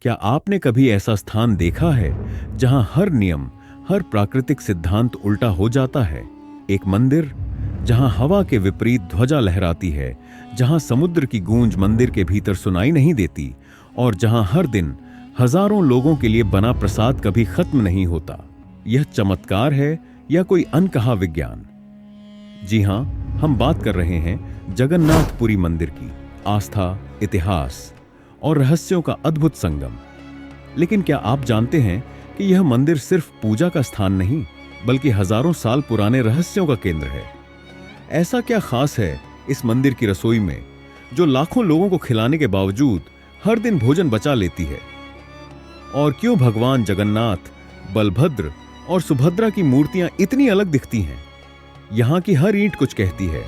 क्या आपने कभी ऐसा स्थान देखा है जहां हर नियम, हर प्राकृतिक सिद्धांत उल्टा हो जाता है? एक मंदिर जहां हवा के विपरीत ध्वजा लहराती है, जहां समुद्र की गूंज मंदिर के भीतर सुनाई नहीं देती और जहां हर दिन हजारों लोगों के लिए बना प्रसाद कभी खत्म नहीं होता। यह चमत्कार है या कोई अनकहा विज्ञान? जी हां, हम बात कर रहे हैं जगन्नाथपुरी मंदिर की। आस्था, इतिहास और रहस्यों का अद्भुत संगम। लेकिन क्या आप जानते हैं कि यह मंदिर सिर्फ पूजा का स्थान नहीं, बल्कि हजारों साल पुराने रहस्यों का केंद्र है? ऐसा क्या खास है इस मंदिर की रसोई में जो लाखों लोगों को खिलाने के बावजूद हर दिन भोजन बचा लेती है? और क्यों भगवान जगन्नाथ, बलभद्र और सुभद्रा की मूर्तियां इतनी अलग दिखती हैं? यहां की हर ईंट कुछ कहती है।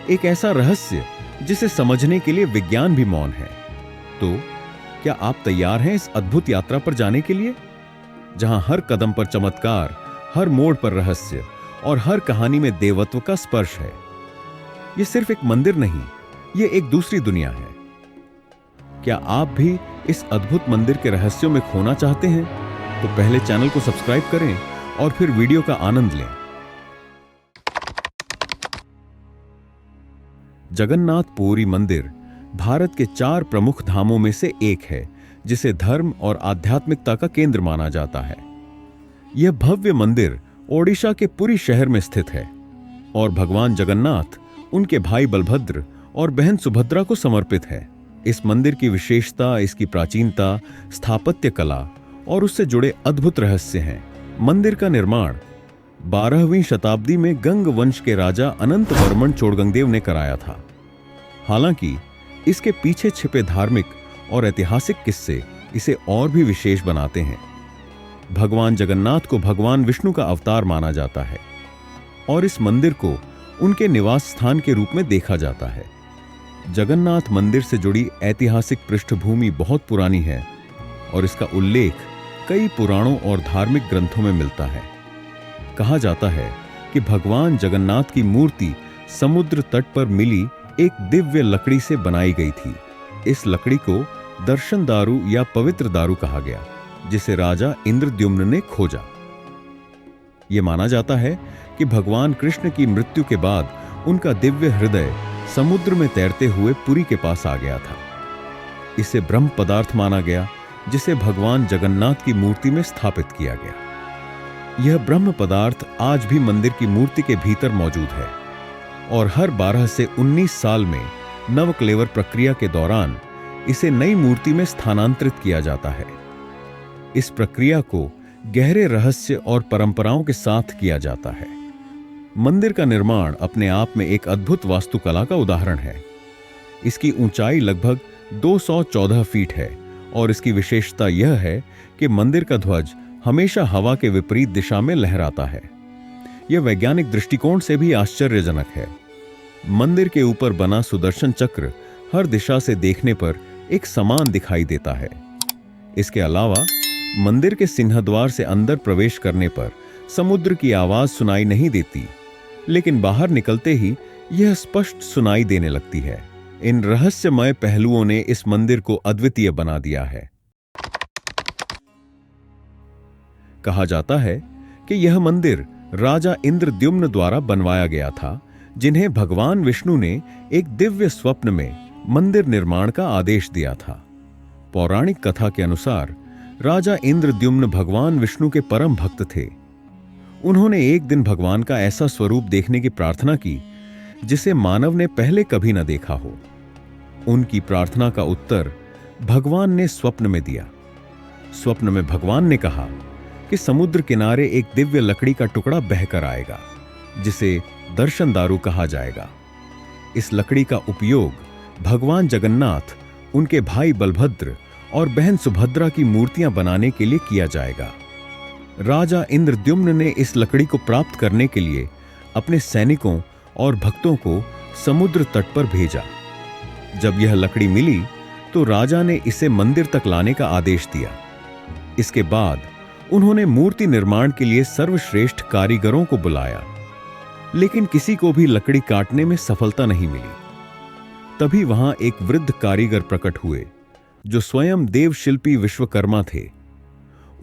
एक ऐसा रहस्य जिसे समझने के लिए विज्ञान भी मौन है। तो क्या आप तैयार हैं इस अद्भुत यात्रा पर जाने के लिए, जहां हर कदम पर चमत्कार, हर मोड़ पर रहस्य और हर कहानी में देवत्व का स्पर्श है? यह सिर्फ एक मंदिर नहीं, यह एक दूसरी दुनिया है। क्या आप भी इस अद्भुत मंदिर के रहस्यों में खोना चाहते हैं? तो पहले चैनल को सब्सक्राइब करें और फिर वीडियो का आनंद लें। जगन्नाथपुरी मंदिर भारत के 4 प्रमुख धामों में से एक है, जिसे धर्म और आध्यात्मिकता का केंद्र माना जाता है। यह भव्य मंदिर ओडिशा के पुरी शहर में स्थित है और भगवान जगन्नाथ, उनके भाई बलभद्र और बहन सुभद्रा को समर्पित है। इस मंदिर की विशेषता इसकी प्राचीनता, स्थापत्य कला और उससे जुड़े अद्भुत रहस्य हैं। मंदिर का निर्माण 12वीं शताब्दी में गंग वंश के राजा अनंत वर्मन चोड़गंगदेव ने कराया था। हालांकि इसके पीछे छिपे धार्मिक और ऐतिहासिक किस्से इसे और भी विशेष बनाते हैं। भगवान जगन्नाथ को भगवान विष्णु का अवतार माना जाता है और इस मंदिर को उनके निवास स्थान के रूप में देखा जाता है। जगन्नाथ मंदिर से जुड़ी ऐतिहासिक पृष्ठभूमि बहुत पुरानी है और इसका उल्लेख कई पुराणों और धार्मिक ग्रंथों में मिलता है। कहा जाता है कि भगवान जगन्नाथ की मूर्ति समुद्र तट पर मिली एक दिव्य लकड़ी से बनाई गई थी। इस लकड़ी को दर्शन दारू या पवित्र दारू कहा गया, जिसे राजा इंद्रद्युम्न ने खोजा। यह माना जाता है कि भगवान कृष्ण की मृत्यु के बाद उनका दिव्य हृदय समुद्र में तैरते हुए पुरी के पास आ गया था। इसे ब्रह्म पदार्थ माना गया, जिसे भगवान जगन्नाथ की मूर्ति में स्थापित किया गया। यह ब्रह्म पदार्थ आज भी मंदिर की मूर्ति के भीतर मौजूद है और हर 12 से 19 साल में नवक्लेवर प्रक्रिया के दौरान इसे नई मूर्ति में स्थानांतरित किया जाता है। इस प्रक्रिया को गहरे रहस्य और परंपराओं के साथ किया जाता है। मंदिर का निर्माण अपने आप में एक अद्भुत वास्तुकला का उदाहरण है। इसकी ऊंचाई लगभग 214 फीट है और इसकी विशेषता यह है कि मंदिर का ध्वज हमेशा हवा के विपरीत दिशा में लहराता है। यह वैज्ञानिक दृष्टिकोण से भी आश्चर्यजनक है। मंदिर के ऊपर बना सुदर्शन चक्र हर दिशा से देखने पर एक समान दिखाई देता है। इसके अलावा मंदिर के सिंहद्वार से अंदर प्रवेश करने पर समुद्र की आवाज सुनाई नहीं देती, लेकिन बाहर निकलते ही यह स्पष्ट सुनाई देने लगती है। इन रहस्यमय पहलुओं ने इस मंदिर को अद्वितीय बना दिया है। कहा जाता है कि यह मंदिर राजा इंद्रद्युम्न द्वारा बनवाया गया था, जिन्हें भगवान विष्णु ने एक दिव्य स्वप्न में मंदिर निर्माण का आदेश दिया था। पौराणिक कथा के अनुसार राजा इंद्रद्युम्न भगवान विष्णु के परम भक्त थे। उन्होंने एक दिन भगवान का ऐसा स्वरूप देखने की प्रार्थना की जिसे मानव ने पहले कभी न देखा हो। उनकी प्रार्थना का उत्तर भगवान ने स्वप्न में दिया। स्वप्न में भगवान ने कहा कि समुद्र किनारे एक दिव्य लकड़ी का टुकड़ा बहकर आएगा, जिसे दर्शन दारू कहा जाएगा। इस लकड़ी का उपयोग भगवान जगन्नाथ, उनके भाई बलभद्र और बहन सुभद्रा की मूर्तियां बनाने के लिए किया जाएगा। राजा इंद्रद्युम्न ने इस लकड़ी को प्राप्त करने के लिए अपने सैनिकों और भक्तों को समुद्र तट पर भेजा। जब यह लकड़ी मिली तो राजा ने इसे मंदिर तक लाने का आदेश दिया। इसके बाद उन्होंने मूर्ति निर्माण के लिए सर्वश्रेष्ठ कारीगरों को बुलाया, लेकिन किसी को भी लकड़ी काटने में सफलता नहीं मिली। तभी वहां एक वृद्ध कारीगर प्रकट हुए जो स्वयं देवशिल्पी विश्वकर्मा थे।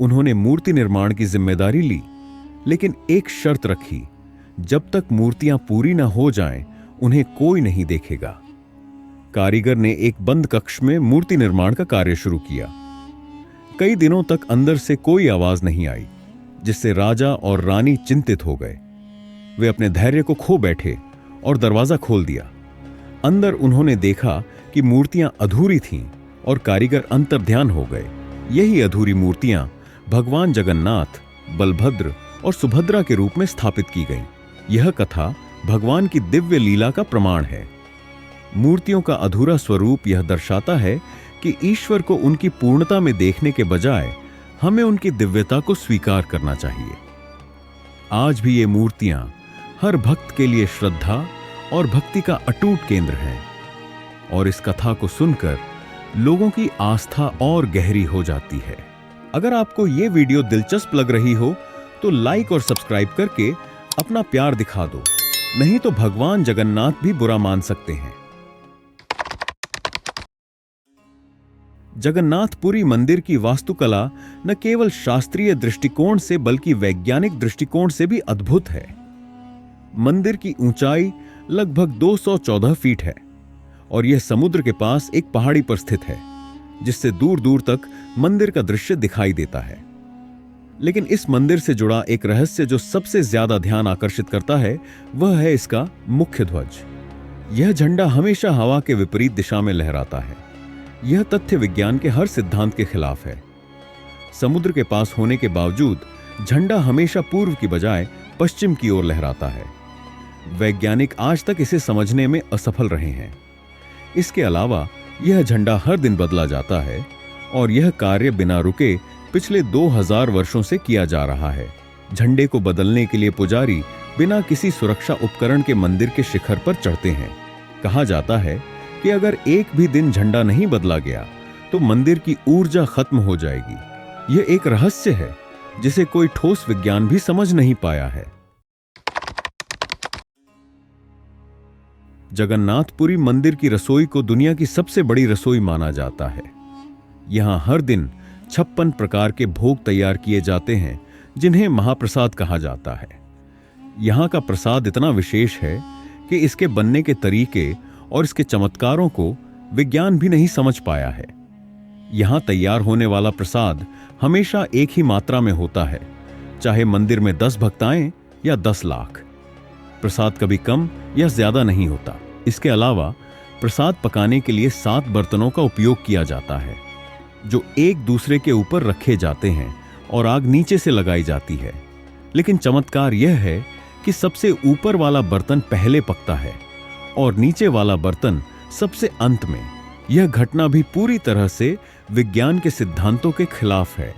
उन्होंने मूर्ति निर्माण की जिम्मेदारी ली, लेकिन एक शर्त रखी, जब तक मूर्तियां पूरी न हो जाएं, उन्हें कोई नहीं देखेगा। कारीगर ने एक बंद कक्ष में मूर्ति निर्माण का कार्य शुरू किया। कई दिनों तक अंदर से कोई आवाज नहीं आई, जिससे राजा और रानी चिंतित हो गए। वे अपने धैर्य को खो बैठे और दरवाजा खोल दिया। अंदर उन्होंने देखा कि मूर्तियां अधूरी थीं और कारीगर अंतर्ध्यान हो गए। यही अधूरी मूर्तियां भगवान जगन्नाथ, बलभद्र और सुभद्रा के रूप में स्थापित की गईं। यह कथा भगवान की दिव्य लीला का प्रमाण है। मूर्तियों का अधूरा स्वरूप यह दर्शाता है कि ईश्वर को उनकी पूर्णता में देखने के बजाय हमें उनकी दिव्यता को स्वीकार करना चाहिए। आज भी ये मूर्तियां हर भक्त के लिए श्रद्धा और भक्ति का अटूट केंद्र हैं, और इस कथा को सुनकर लोगों की आस्था और गहरी हो जाती है। अगर आपको ये वीडियो दिलचस्प लग रही हो तो लाइक और सब्सक्राइब करके अपना प्यार दिखा दो, नहीं तो भगवान जगन्नाथ भी बुरा मान सकते हैं। जगन्नाथपुरी मंदिर की वास्तुकला न केवल शास्त्रीय दृष्टिकोण से बल्कि वैज्ञानिक दृष्टिकोण से भी अद्भुत है। मंदिर की ऊंचाई लगभग 214 फीट है और यह समुद्र के पास एक पहाड़ी पर स्थित है, जिससे दूर दूर तक मंदिर का दृश्य दिखाई देता है। लेकिन इस मंदिर से जुड़ा एक रहस्य जो सबसे ज्यादा ध्यान आकर्षित करता है, वह है इसका मुख्य ध्वज। यह झंडा हमेशा हवा के विपरीत दिशा में लहराता है। यह तथ्य विज्ञान के हर सिद्धांत के खिलाफ है। समुद्र के पास होने के बावजूद झंडा हमेशा पूर्व की बजाय पश्चिम की ओर लहराता है। वैज्ञानिक आज तक इसे समझने में असफल रहे हैं। इसके अलावा यह झंडा हर दिन बदला जाता है और यह कार्य बिना रुके पिछले 2000 वर्षों से किया जा रहा है। झंडे को बदलने के लिए पुजारी बिना किसी सुरक्षा उपकरण के मंदिर के शिखर पर चढ़ते हैं। कहा जाता है कि अगर एक भी दिन झंडा नहीं बदला गया तो मंदिर की ऊर्जा खत्म हो जाएगी। यह एक रहस्य है जिसे कोई ठोस विज्ञान भी समझ नहीं पाया है। जगन्नाथपुरी मंदिर की रसोई को दुनिया की सबसे बड़ी रसोई माना जाता है। यहां हर दिन 56 प्रकार के भोग तैयार किए जाते हैं, जिन्हें महाप्रसाद कहा जाता है। यहां का प्रसाद इतना विशेष है कि इसके बनने के तरीके और इसके चमत्कारों को विज्ञान भी नहीं समझ पाया है। यहां तैयार होने वाला प्रसाद हमेशा एक ही मात्रा में होता है, चाहे मंदिर में 10 भक्त आएं या 10 लाख। प्रसाद कभी कम या ज्यादा नहीं होता। इसके अलावा प्रसाद पकाने के लिए 7 बर्तनों का उपयोग किया जाता है, जो एक दूसरे के ऊपर रखे जाते हैं और आग नीचे से लगाई जाती है। लेकिन चमत्कार यह है कि सबसे ऊपर वाला बर्तन पहले पकता है और नीचे वाला बर्तन सबसे अंत में। यह घटना भी पूरी तरह से विज्ञान के सिद्धांतों के खिलाफ है।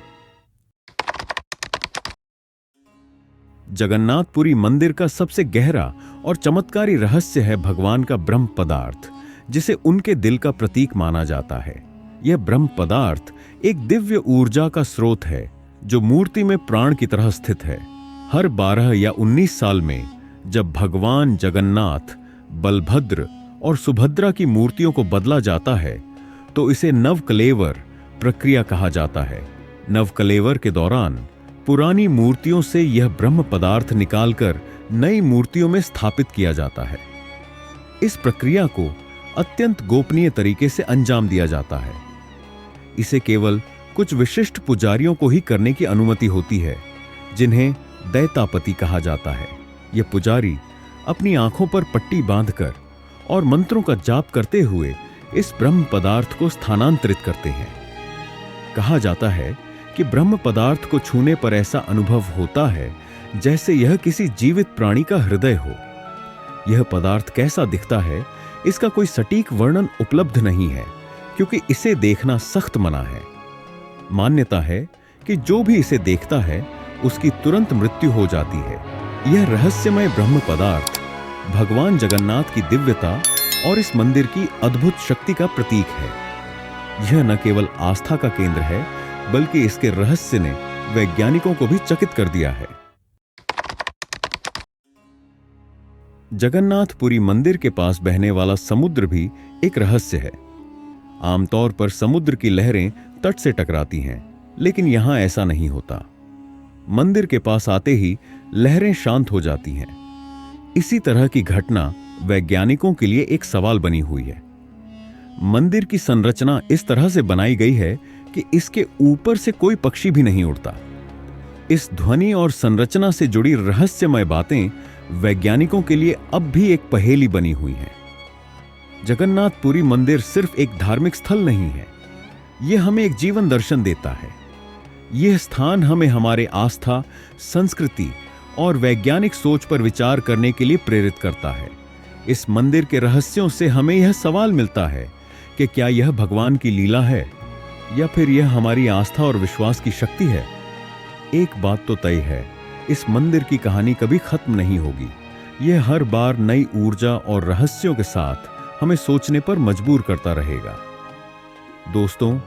जगन्नाथपुरी मंदिर का सबसे गहरा और चमत्कारी रहस्य है भगवान का ब्रह्म पदार्थ, जिसे उनके दिल का प्रतीक माना जाता है। यह ब्रह्म पदार्थ एक दिव्य ऊर्जा का स्रोत है जो मूर्ति में प्राण की तरह स्थित है। हर 12 या 19 साल में जब भगवान जगन्नाथ, बलभद्र और सुभद्रा की मूर्तियों को बदला जाता है तो इसे नवकलेवर प्रक्रिया कहा जाता है। नवकलेवर के दौरान पुरानी मूर्तियों से यह ब्रह्म पदार्थ निकालकर नई मूर्तियों में स्थापित किया जाता है। इस प्रक्रिया को अत्यंत गोपनीय तरीके से अंजाम दिया जाता है। इसे केवल कुछ विशिष्ट पुजारियों को ही करने की अनुमति होती है, जिन्हें दैतापति कहा जाता है। ये पुजारी अपनी आंखों पर पट्टी बांधकर और मंत्रों का जाप करते हुए इस ब्रह्म पदार्थ को स्थानांतरित करते हैं। कहा जाता है कि ब्रह्म पदार्थ को छूने पर ऐसा अनुभव होता है जैसे यह किसी जीवित प्राणी का हृदय हो। यह पदार्थ कैसा दिखता है, इसका कोई सटीक वर्णन उपलब्ध नहीं है, क्योंकि इसे देखना सख्त मना है। मान्यता है कि जो भी इसे देखता है उसकी तुरंत मृत्यु हो जाती है। यह रहस्यमय ब्रह्म पदार्थ भगवान जगन्नाथ की दिव्यता और इस मंदिर की अद्भुत शक्ति का प्रतीक है। यह न केवल आस्था का केंद्र है, बल्कि इसके रहस्य ने वैज्ञानिकों को भी चकित कर दिया है। जगन्नाथपुरी मंदिर के पास बहने वाला समुद्र भी एक रहस्य है। आमतौर पर समुद्र की लहरें तट से टकराती हैं, लेकिन यहां ऐसा नहीं होता। मंदिर के पास आते ही लहरें शांत हो जाती हैं। इसी तरह की घटना वैज्ञानिकों के लिए एक सवाल बनी हुई है। मंदिर की संरचना इस तरह से बनाई गई है कि इसके ऊपर से कोई पक्षी भी नहीं उड़ता। इस ध्वनि और संरचना से जुड़ी रहस्यमय बातें वैज्ञानिकों के लिए अब भी एक पहेली बनी हुई हैं। जगन्नाथपुरी मंदिर सिर्फ एक धार्मिक स्थल नहीं है, यह हमें एक जीवन दर्शन देता है। यह स्थान हमें हमारे आस्था, संस्कृति और वैज्ञानिक सोच पर विचार करने के लिए प्रेरित करता है। इस मंदिर के रहस्यों से हमें यह सवाल मिलता है कि क्या यह भगवान की लीला है या फिर यह हमारी आस्था और विश्वास की शक्ति है। एक बात तो तय है, इस मंदिर की कहानी कभी खत्म नहीं होगी। यह हर बार नई ऊर्जा और रहस्यों के साथ हमें सोचने पर मजबूर करता रहेगा। दोस्तों,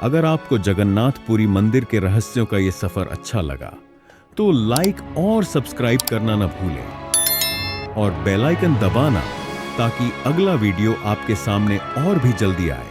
अगर आपको जगन्नाथपुरी मंदिर के रहस्यों का यह सफर अच्छा लगा तो लाइक और सब्सक्राइब करना न भूलें और बेल आइकन दबाना ताकि अगला वीडियो आपके सामने और भी जल्दी आए।